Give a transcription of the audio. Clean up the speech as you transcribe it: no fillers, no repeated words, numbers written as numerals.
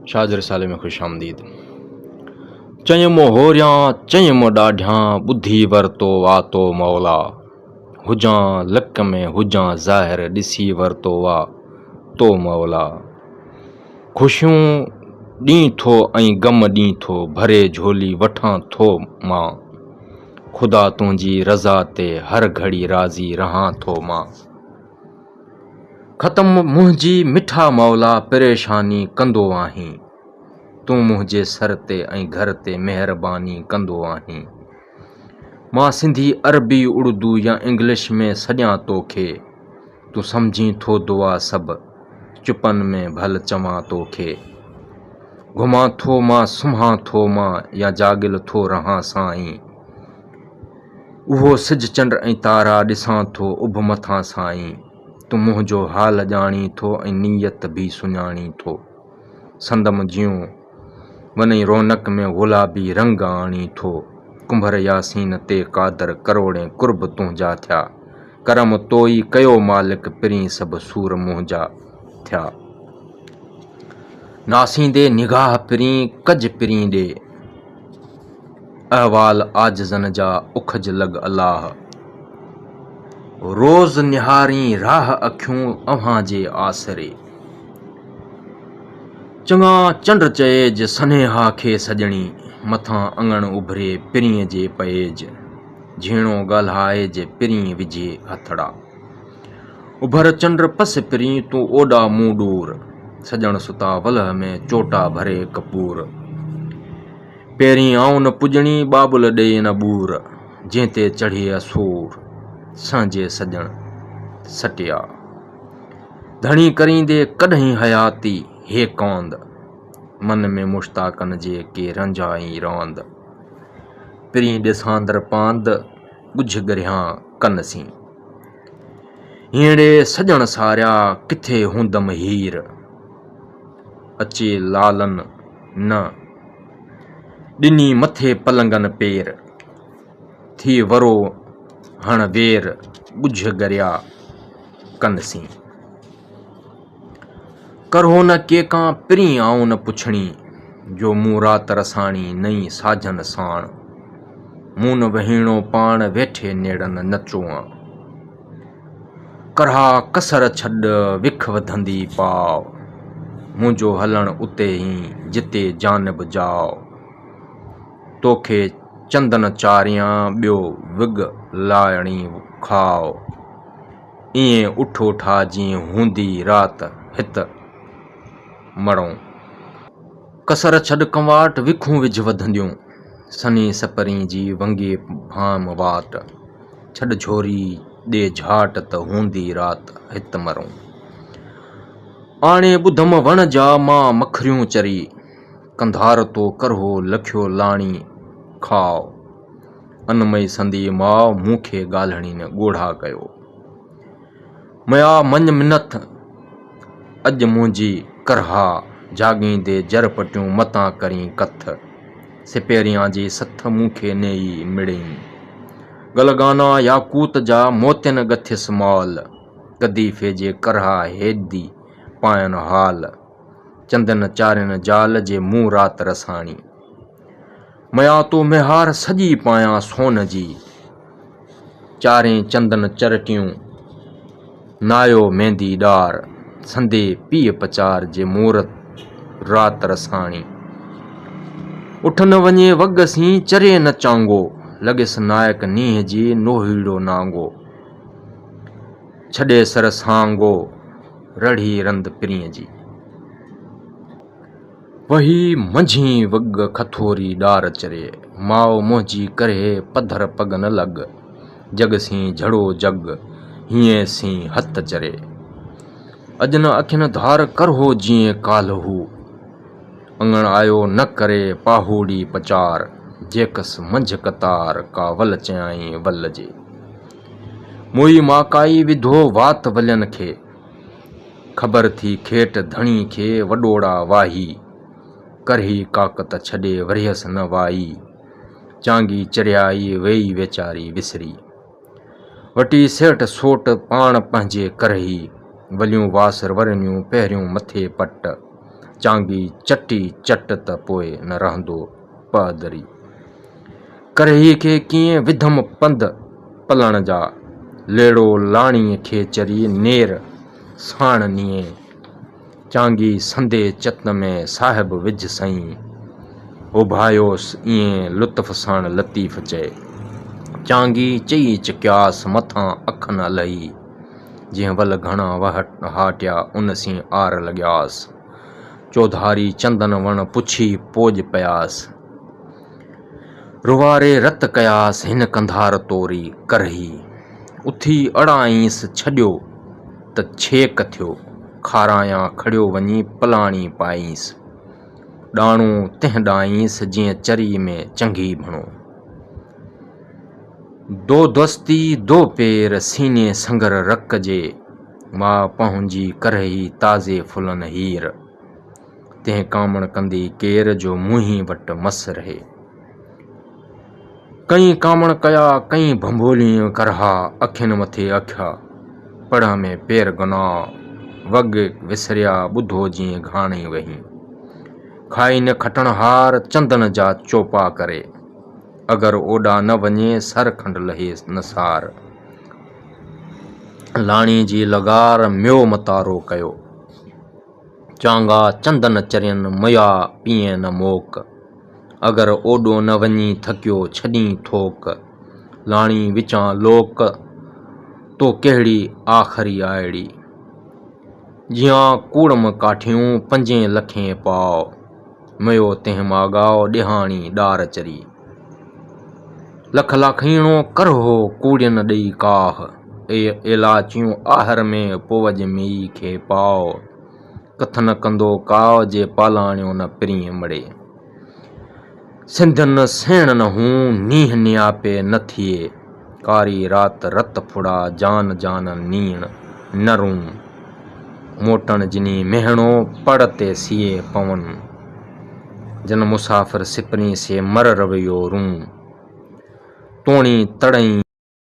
शाज रिसाले में खुश आमदीद। चयमो होरियां चयमो ॾाढियां ॿुधी वरितो वातो मौला, हुजां लक में हुजां ज़ाहिर ॾिसी वरितो वा तो मौला। ख़ुशियूं ॾीं थो ऐं ग़म ॾीं थो, भरे झोली वठां थो मां, ख़ुदा तुंहिंजी रज़ा ते हर घड़ी राज़ी रहां थो मां। ख़त्म मुंहिंजी मिठा मौला परेशानी कंदो आहीं, तूं मुंहिंजे सर ते ऐं घर ते महिरबानी कंदो आहीं। मां सिंधी अरबी उर्दू या इंग्लिश में सॼां तोखे, तूं सम्झी थो दुआ सभु चुपनि में भल चवां तोखे। घुमां थो मां सुम्हां थो मां या जागिल थो रहां साईं, उहो सिज चंड ऐं तारा ॾिसां थो उभ मथां साईं। तूं मुंहिंजो हाल ॼाणी थो ऐं नीयत बि सुञाणी थो, संदम जियूं वञई रौनक में गुलाबी रंग आणी थो। कुंभर यासीन ते कादर करोड़े कुर्ब तुंहिंजा थिया, करम तो ई कयो मालिक पिरीं सभु सूर मुंहिंजा थिया। नासींदे निगाह पिरीं कज पिरीं ॾे, अहवाल आजिज़न जा उखज लॻ अलाह। रोज़ निहारी राह अखियूं अव्हां जे आसरे, चङा चंड चएज सनेहा खे सजणी, मथां अङण उभरे पिरीं जे पएज, झीणो ॻाल्हाए जे पिरीं विझे हथड़ा। उभर चंड पस पिरीं तूं ओॾा मूं ॾूर, सजण सुता वलह में चोटा भरे कपूर। पहिरीं आऊं न पुॼणी बाबुल ॾे न ॿूर, जंहिं ते चढ़े असूर संहिंजे सजण सटिया। धणी करींदे कॾहिं हयाती हे कौंद, मन में मुश्ताकनि जे के रंजाई रांद। पिरीं ॾिसांदड़ पांद ॻुझ गरियां कनसीं, हींअरे सजण सारिया किथे हूंदम हीर। अचे लालन न ॾिनी मथे पलंगन पेर, थी वरो हण वेर ॻुझ गरिया कनसीं। करहो न केकां पिरीं आऊं न पुछणी, जो मूं रात रसाणी नई साझन साण। मूं न वहीणो पाण वेठे नेड़न नचोआं, करहा कसर छॾ विख वधंदी पाव। मुंहिंजो हलण उते ई जिते जानिब जाओ, तोखे चंदन चारियां ॿियो विग लाइणी खाओ। ईअं उठो ठा जीअं हूंदी रात हित मड़ो, कसर छॾ कंवाट विखूं विझ वधंदियूं, सनी सपरीं जी वंगे भाम वाट। छॾ झोरी ॾे झाट त हूंदी रात हित मरूं। आणे ॿुधम वण जा मां मखरियूं चरी, कंधार तो करहो लखियो लाणी खाओ। अनमई संदी माउ मूंखे ॻाल्हणी न ॻोढ़ा कयो, मया मञ मिनथ अॼु मुंहिंजी करहा। जाॻींदे जर पटियूं मतां करीं कथ, सिपेरियां जी सथ मूंखे नेई मिड़ई। गलगाना याकूत जा मोतियन ॻथियस मौल, कदीफ़े जे करहा हेदी पायन हाल। चंदन चारिन जाल जे मूं रात रसाणी, मया तो मेहार सॼी पायां सोन जी। चारें चंदन चरटियूं नायो मेंदी ॾार, संदे पीउ पचार जे मूरत रात रसाणी। उठ न वञे वॻ चरे न चांगो, लॻिस नायक नींहं जी नोहीड़ो नांगो। छॾे सर सांगो रढ़ी रंद पिरीं जी, वही मंझी वॻ खथोरी ॾार चरे। माउ मुंहिंजी करे पधर पग न लॻ, जग सी झड़ो जग हीअं सी हथ चरे। अॼु न अखियुनि धार करहो जीअं काल्हू, अङण आयो न करे पाहूड़ी पचार। जेकस मंझ कतार का वल चयाई वल जे, मुई माकाई विधो वात वलियन खे। ख़बर थी खेट धणी खे वॾोड़ा वाही, करही काकत छॾे वरियस न वाई। चांगी चरियाई वेई वेचारी विसरी, वटी सेठ सोट पाण पंहिंजे करही। वलियूं वासर वरनियूं पहिरियों मथे पट, चांगी चटी चट त पोइ न रहंदो पदरी। करही खे कीअं विधम पंध पलण जा, लेड़ो लाणीअ खे चरी नेर साण निए। चांगी संदे चत में साहिब विझ सईं, उभायोसि ईअं लुत्फ़ साण लतीफ़ चए। चांगी चई चकियास मथां अख न लही, जंहिं वल घणा हाटिया उन सी आर लॻियास। चौधारी चंदन वण पुछी पोज पयास, रुवारे रत कयास हिन कंधार तोरी करही। उथी अड़ाईंसि छॾियो त छेक थियो, खारायां खड़ियो वञी पलाणी पाईंसि। ॾाणो तंहिं ॾाईंसि जीअं चरी में चंगी भणो। दो दस्ती दो पेर सीने संगर रक जे, मां पहुंजी करही ताज़े फुलन हीर। तंहिं कामण कंदी केर जो मुंहीं वट मस रहे। कई कामण कया कई भंभोलियूं करहा, अखियुनि मथे अखिया पढ़ में पेर गुनाह। वॻ विसरिया ॿुधो जीअं घाणी वही, खाई न खटण हार चंदन जा चोपा करे। अगर ओॾा न वञे सर खंड लहे नसार। लाणी जी लगार म्यो मतारो कयो, चांगा चंदन चरियन मुया पिए न मोक। अगर ओॾो न वञी थकियो छॾी थोक। लाणी विचां लोक तो कहिड़ी आख़िरी आयड़ी, जियां कूड़म काठियूं 5 लखें पाव। मयो तंहिं मागाओ ॾिहाणी ॾार चरी। लख लाखीणो करहो कूड़ियन ॾेई काह, एलाचियूं आहर में पोवज मेई खे पाव। कथन कंदो काव जे पालाणियो न पिरीं मड़े। सिंधियुनि सेण न हूं नीह नियापे न थिए, कारी रात रत फुड़ा जान जान नीण न रूं। मोटण जिनी मेहणो पड़ ते सिए पवन, जन मुसाफ़िर सिपरी से मर रवयो रूं। तोणी तड़ई